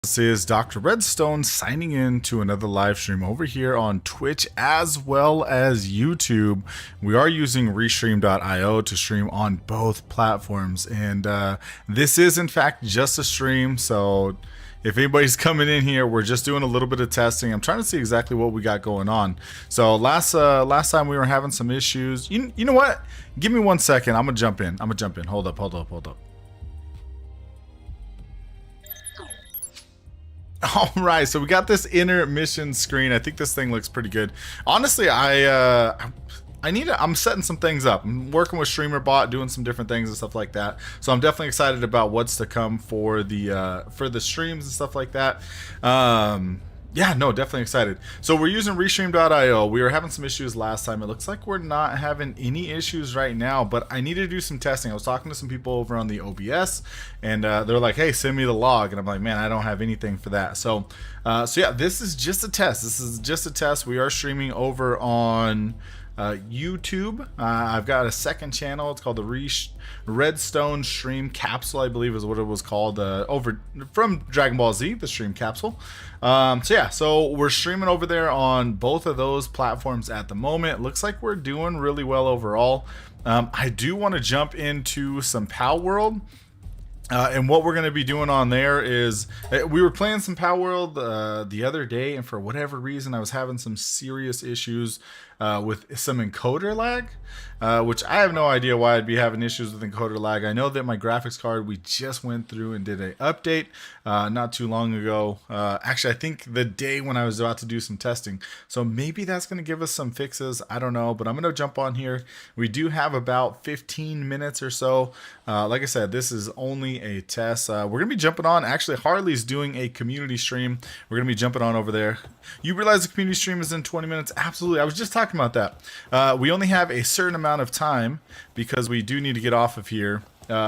This is Dr. Redstone signing in to another live stream over here on Twitch as well as YouTube. We are using Restream.io to stream on both platforms, and this is in fact just a stream. So if anybody's coming in here, we're just doing a little bit of testing. I'm trying to see exactly what we got going on. So last time we were having some issues. You know what? Give me 1 second. I'm gonna jump in. Hold up. All right, so we got this intermission screen. I think this thing looks pretty good. Honestly, I'm setting some things up. I'm working with StreamerBot, doing some different things and stuff like that. So I'm definitely excited about what's to come for the streams and stuff like that. Yeah, no, definitely excited. So we're using Restream.io. We were having some issues last time. It looks like we're not having any issues right now, but I need to do some testing. I was talking to some people over on the OBS, and they're like, hey, send me the log. And I'm like, man, I don't have anything for that. So yeah, this is just a test. We are streaming over on YouTube. I've got a second channel. It's called the Redstone Stream Capsule, I believe is what it was called, over from Dragon Ball Z, the Stream Capsule. So yeah, so we're streaming over there on both of those platforms at the moment. Looks like we're doing really well overall. I do want to jump into some Pow World. And what we're going to be doing on there is we were playing some Pow World the other day, and for whatever reason I was having some serious issues with some encoder lag, which I have no idea why I'd be having issues with encoder lag. I know that my graphics card, we just went through and did an update not too long ago. Actually, I think the day when I was about to do some testing. So maybe that's going to give us some fixes. I don't know, but I'm going to jump on here. We do have about 15 minutes or so. Like I said, this is only a test. We're going to be jumping on. Actually, Harley's doing a community stream. We're going to be jumping on over there. You realize the community stream is in 20 minutes? Absolutely. I was just talking about that. We only have a certain amount of time because we do need to get off of here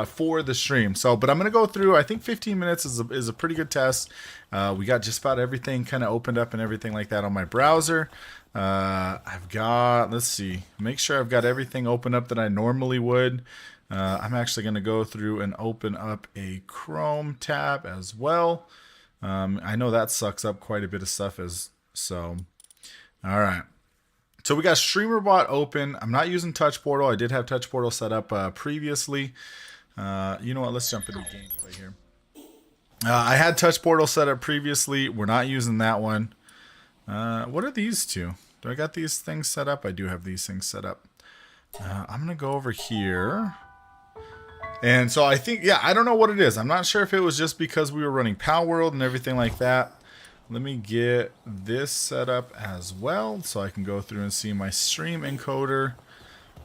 for the stream. So, but I'm going to go through, I think 15 minutes is a pretty good test. We got just about everything kind of opened up and everything like that on my browser. I've got, let's see, make sure I've got everything open up that I normally would. I'm actually going to go through and open up a Chrome tab as well. I know that sucks up quite a bit of stuff all right. So we got StreamerBot open. I'm not using Touch Portal. I did have Touch Portal set up previously. You know what? Let's jump into gameplay here. I had Touch Portal set up previously. We're not using that one. What are these two? Do I got these things set up? I do have these things set up. I'm going to go over here. And so I think, yeah, I don't know what it is. I'm not sure if it was just because we were running Pow World and everything like that. Let me get this set up as well so I can go through and see my stream encoder.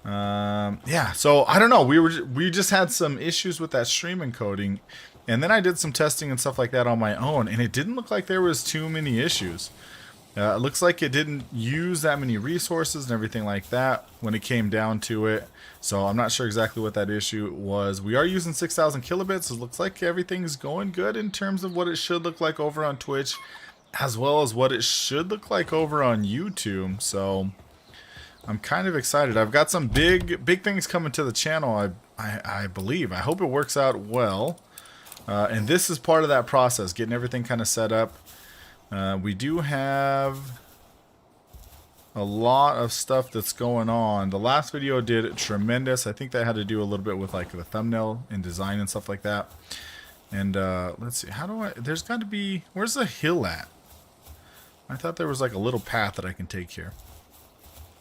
Yeah, so I don't know. We just had some issues with that stream encoding, and then I did some testing and stuff like that on my own, and it didn't look like there was too many issues. It looks like it didn't use that many resources and everything like that when it came down to it. So I'm not sure exactly what that issue was. We are using 6,000 kilobits. It looks like everything's going good in terms of what it should look like over on Twitch, as well as what it should look like over on YouTube. So I'm kind of excited. I've got some big things coming to the channel, I believe. I hope it works out well. And this is part of that process, getting everything kind of set up. We do have a lot of stuff that's going on. The last video did tremendous. I think that had to do a little bit with like the thumbnail and design and stuff like that. And let's see, there's got to be, where's the hill at? I thought there was like a little path that I can take here.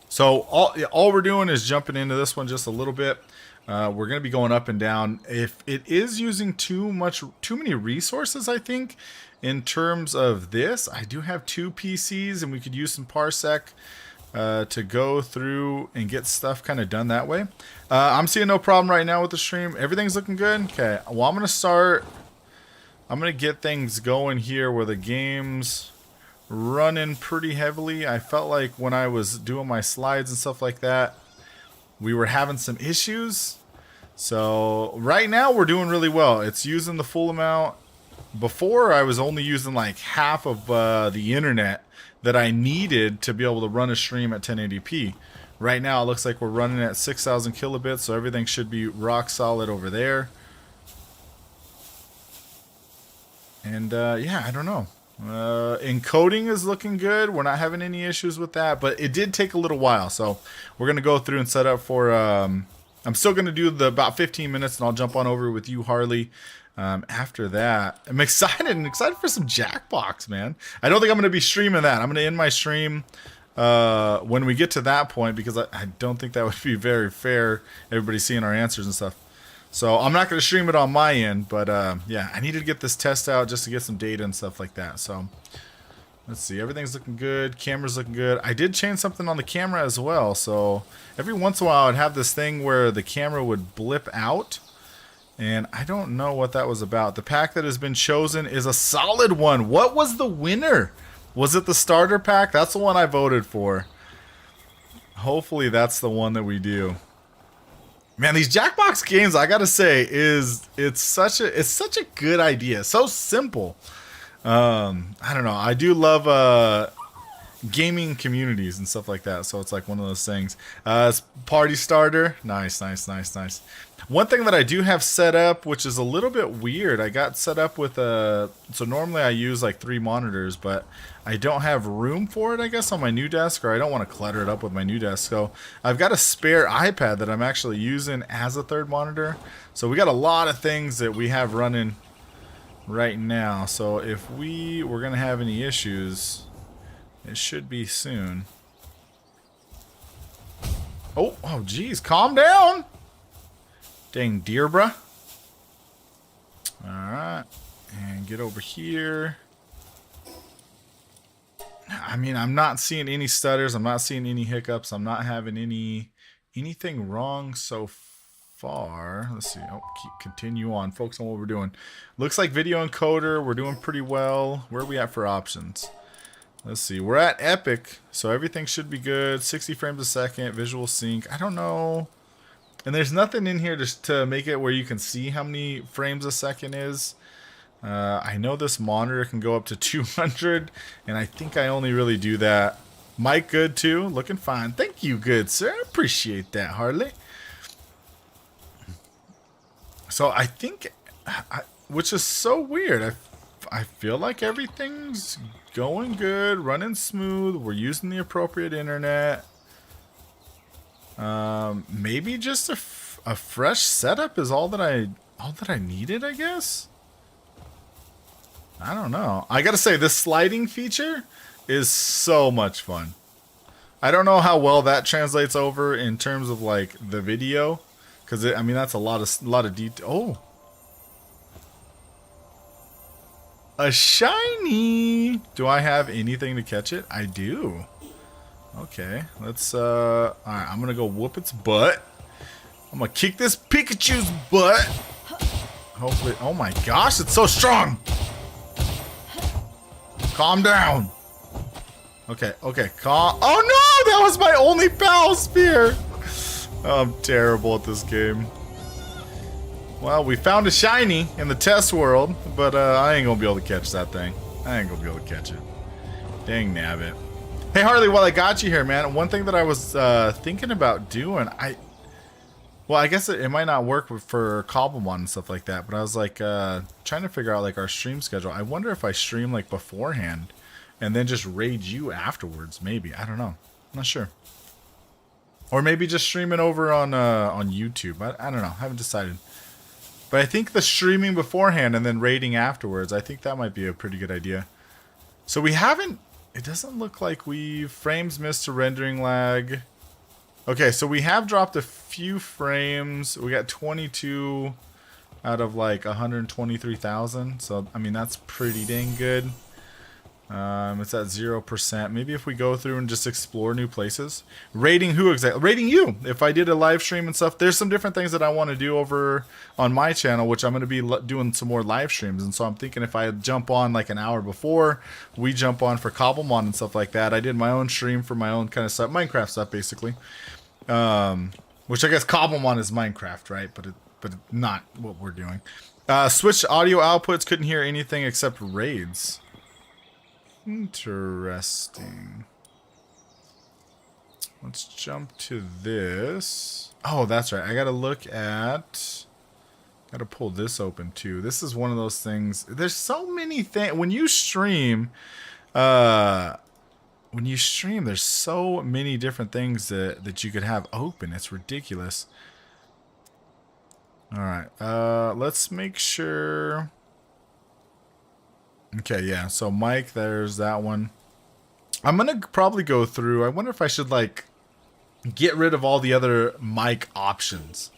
So all we're doing is jumping into this one just a little bit. We're going to be going up and down. If it is using too many resources, I think, in terms of this, I do have 2 PCs and we could use some Parsec to go through and get stuff kind of done that way. I'm seeing no problem right now with the stream. Everything's looking good. Okay, well, I'm going to get things going here where the game's running pretty heavily. I felt like when I was doing my slides and stuff like that, we were having some issues. So right now we're doing really well. It's using the full amount. Before I was only using like half of the internet that I needed to be able to run a stream at 1080p. Right now it looks like we're running at 6,000 kilobits, so everything should be rock solid over there. And yeah, I don't know. Encoding is looking good. We're not having any issues with that, but it did take a little while. So we're gonna go through and set up for. I'm still gonna do the about 15 minutes, and I'll jump on over with you, Harley. After that, I'm excited and excited for some Jackbox, man. I don't think I'm gonna be streaming that. I'm gonna end my stream when we get to that point because I don't think that would be very fair. Everybody seeing our answers and stuff. So I'm not going to stream it on my end, but yeah, I needed to get this test out just to get some data and stuff like that. So let's see, everything's looking good. Camera's looking good. I did change something on the camera as well. So every once in a while I'd have this thing where the camera would blip out. And I don't know what that was about. The pack that has been chosen is a solid one. What was the winner? Was it the starter pack? That's the one I voted for. Hopefully that's the one that we do. Man, these Jackbox games, I gotta say, it's such a good idea. So simple. I don't know. I do love gaming communities and stuff like that. So it's like one of those things. It's party starter. Nice, nice, nice, nice. One thing that I do have set up, which is a little bit weird, I got set up with a. So normally I use like 3 monitors, but I don't have room for it, I guess, on my new desk, or I don't want to clutter it up with my new desk. So I've got a spare iPad that I'm actually using as a 3rd monitor. So we got a lot of things that we have running right now. So if we were going to have any issues, it should be soon. Oh, geez, calm down. Dang deer, bruh. Alright. And get over here. I mean, I'm not seeing any stutters. I'm not seeing any hiccups. I'm not having anything wrong so far. Let's see. Oh, continue on. Focus on what we're doing. Looks like video encoder. We're doing pretty well. Where are we at for options? Let's see. We're at epic, so everything should be good. 60 frames a second. Visual sync. I don't know. And there's nothing in here just to make it where you can see how many frames a second is. I know this monitor can go up to 200, and I think I only really do that. Mic good too, looking fine. Thank you, good sir. Appreciate that, Harley. So I think, which is so weird. I feel like everything's going good, running smooth. We're using the appropriate internet. Maybe just a fresh setup is all that I needed, I guess. I don't know. I gotta say, this sliding feature is so much fun. I don't know how well that translates over in terms of like the video, because I mean that's a lot of detail. Oh, a shiny. Do I have anything to catch it? I do. Okay, let's all right, I'm gonna go whoop its butt. I'm gonna kick this Pikachu's butt. Hopefully, oh my gosh, it's so strong. Calm down. Okay, calm. Oh no, that was my only Pal Spear. I'm terrible at this game. Well, we found a shiny in the test world, but I ain't gonna be able to catch that thing. I ain't gonna be able to catch it. Dang nabbit. Hey Harley, while I got you here, man, one thing that I was thinking about doing, well, I guess it might not work for Cobblemon and stuff like that, but I was like trying to figure out like our stream schedule. I wonder if I stream like beforehand and then just raid you afterwards. Maybe, I don't know. I'm not sure. Or maybe just stream it over on YouTube. I don't know. I haven't decided. But I think the streaming beforehand and then raiding afterwards, I think that might be a pretty good idea. So we haven't. It doesn't look like we've frames missed to rendering lag. Okay, so we have dropped a few frames. We got 22 out of like 123,000. So, I mean, that's pretty dang good. It's at 0%. Maybe if we go through and just explore new places. Rating who exactly? Rating you. If I did a live stream and stuff, there's some different things that I want to do over on my channel, which I'm going to be doing some more live streams. And so I'm thinking if I jump on like an hour before we jump on for Cobblemon and stuff like that, I did my own stream for my own kind of stuff, Minecraft stuff basically. Which I guess Cobblemon is Minecraft, right? But not what we're doing. Switched audio outputs, couldn't hear anything except raids. Interesting. Let's jump to this. Oh, that's right. I gotta look at Got to pull this open too. This is one of those things. There's so many things when you stream. When you stream, there's so many different things that you could have open. It's ridiculous. All right. Let's make sure. Okay, yeah. So Mike, there's that one. I'm gonna probably go through. I wonder if I should like get rid of all the other mic options.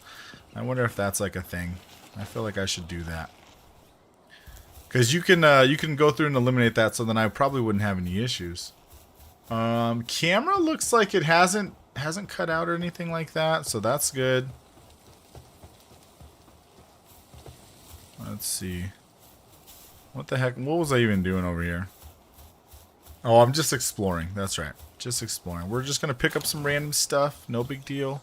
I wonder if that's like a thing. I feel like I should do that. Because you can go through and eliminate that, so then I probably wouldn't have any issues. Camera looks like it hasn't cut out or anything like that, so that's good. Let's see. What the heck? What was I even doing over here? Oh, I'm just exploring. That's right. Just exploring. We're just gonna pick up some random stuff. No big deal.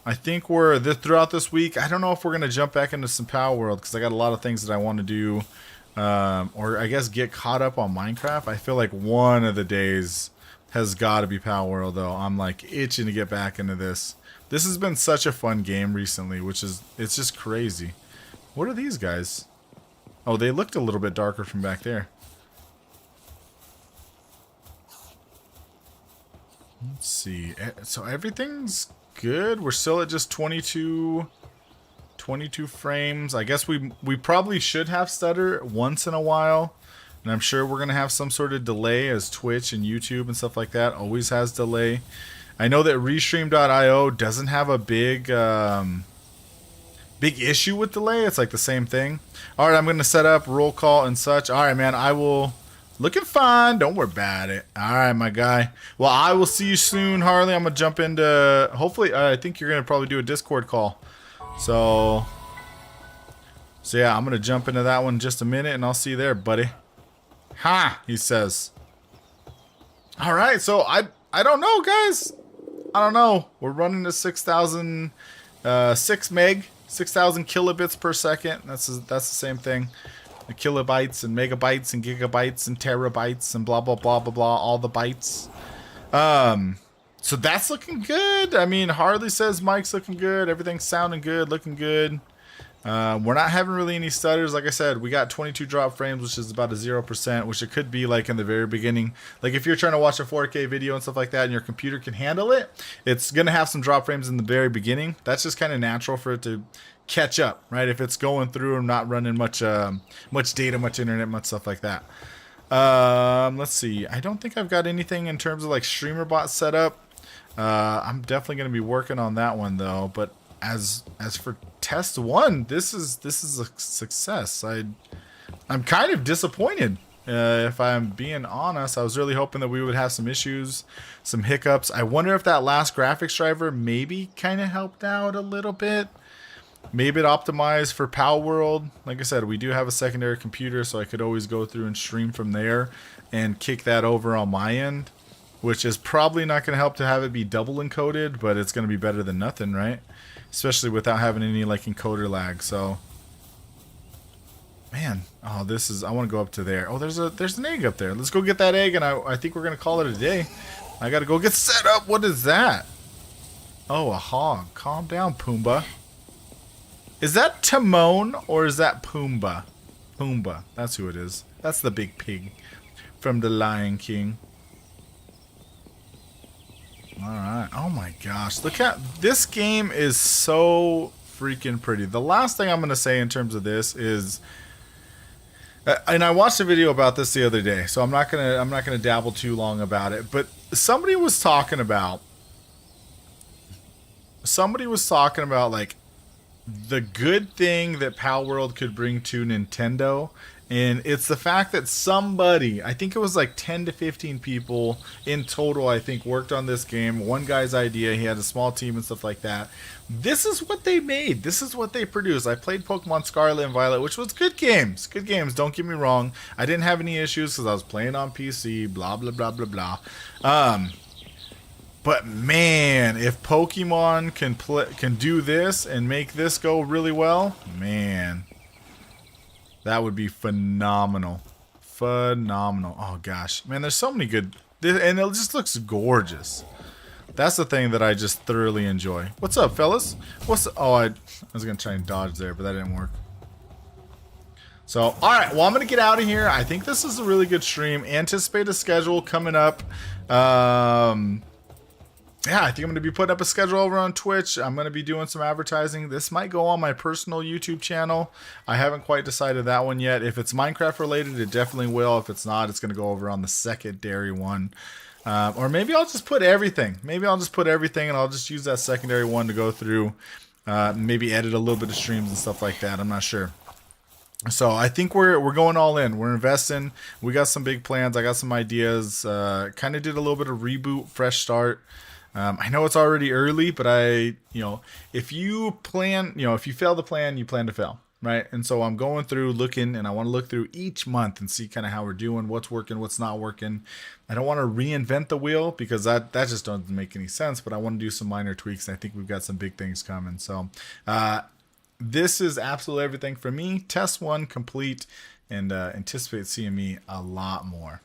I think we're throughout this week. I don't know if we're gonna jump back into some Palworld because I got a lot of things that I want to do, or I guess get caught up on Minecraft. I feel like one of the days has got to be Palworld though. I'm like itching to get back into this. This has been such a fun game recently, it's just crazy. What are these guys? Oh, they looked a little bit darker from back there. Let's see. So everything's good. We're still at just 22 frames. I guess we probably should have stutter once in a while. And I'm sure we're going to have some sort of delay as Twitch and YouTube and stuff like that always has delay. I know that Restream.io doesn't have a big issue with delay. It's like the same thing. All right, I'm going to set up roll call and such. All right, man, I will... Looking fine. Don't worry about it. All right, my guy. Well, I will see you soon, Harley. I'm going to jump into... Hopefully, I think you're going to probably do a Discord call. So yeah, I'm going to jump into that one in just a minute, and I'll see you there, buddy. Ha, he says. All right, so I don't know, guys. I don't know. We're running to 6,000, 6 kilobits per second. That's the same thing. The kilobytes and megabytes and gigabytes and terabytes and blah, blah, blah, blah, blah, all the bytes. So that's looking good. I mean, Harley says Mike's looking good. Everything's sounding good, looking good. We're not having really any stutters. Like I said, we got 22 drop frames, which is about a 0%, which it could be like in the very beginning. Like if you're trying to watch a 4K video and stuff like that and your computer can handle it, it's going to have some drop frames in the very beginning. That's just kind of natural for it to catch up, right? If it's going through and not running much data, much internet, much stuff like that. Let's see. I don't think I've got anything in terms of like StreamerBot set up. I'm definitely going to be working on that one though. But as for test one, this is a success. I'm kind of disappointed. If I'm being honest, I was really hoping that we would have some issues, some hiccups. I wonder if that last graphics driver maybe kind of helped out a little bit. Maybe it optimized for Palworld. Like I said, we do have a secondary computer, so I could always go through and stream from there and kick that over on my end, which is probably not going to help to have it be double encoded, but it's going to be better than nothing, right? Especially without having any like encoder lag. So, man, oh, this is. I want to go up to there. Oh, there's an egg up there. Let's go get that egg, and I think we're gonna call it a day. I got to go get set up. What is that? Oh, a hog. Calm down, Pumbaa. Is that Timon or is that Pumbaa? Pumbaa. That's who it is. That's the big pig from the Lion King. Alright. Oh my gosh. Look at this game is so freaking pretty. The last thing I'm going to say in terms of this is, and I watched a video about this the other day, so I'm not gonna dabble too long about it, but somebody was talking about like the good thing that Palworld could bring to Nintendo, and it's the fact that somebody, I think it was like 10 to 15 people in total, I think, worked on this game. One guy's idea, he had a small team and stuff like that. This is what they made. This is what they produced. I played Pokemon Scarlet and Violet, which was good games. Good games, don't get me wrong. I didn't have any issues because I was playing on PC, blah, blah, blah, blah, blah. But man, if Pokemon can do this and make this go really well, man, that would be phenomenal. Phenomenal. Oh gosh, man, there's so many good, and it just looks gorgeous. That's the thing that I just thoroughly enjoy. What's up, fellas? I was gonna try and dodge there, but that didn't work. So, all right. Well, I'm gonna get out of here. I think this is a really good stream. Anticipate a schedule coming up. Yeah, I think I'm going to be putting up a schedule over on Twitch. I'm going to be doing some advertising. This might go on my personal YouTube channel. I haven't quite decided that one yet. If it's Minecraft related, it definitely will. If it's not, it's going to go over on the secondary one. Or maybe I'll just put everything. Maybe I'll just put everything and I'll just use that secondary one to go through. Maybe edit a little bit of streams and stuff like that. I'm not sure. So I think we're going all in. We're investing. We got some big plans. I got some ideas. Kind of did a little bit of reboot, fresh start. I know it's already early, but if you plan, if you fail to plan, you plan to fail, right? And so I'm going through looking, and I want to look through each month and see kind of how we're doing, what's working, what's not working. I don't want to reinvent the wheel because that just doesn't make any sense, but I want to do some minor tweaks. I think we've got some big things coming. So this is absolutely everything for me. Test 1 complete, and anticipate seeing me a lot more.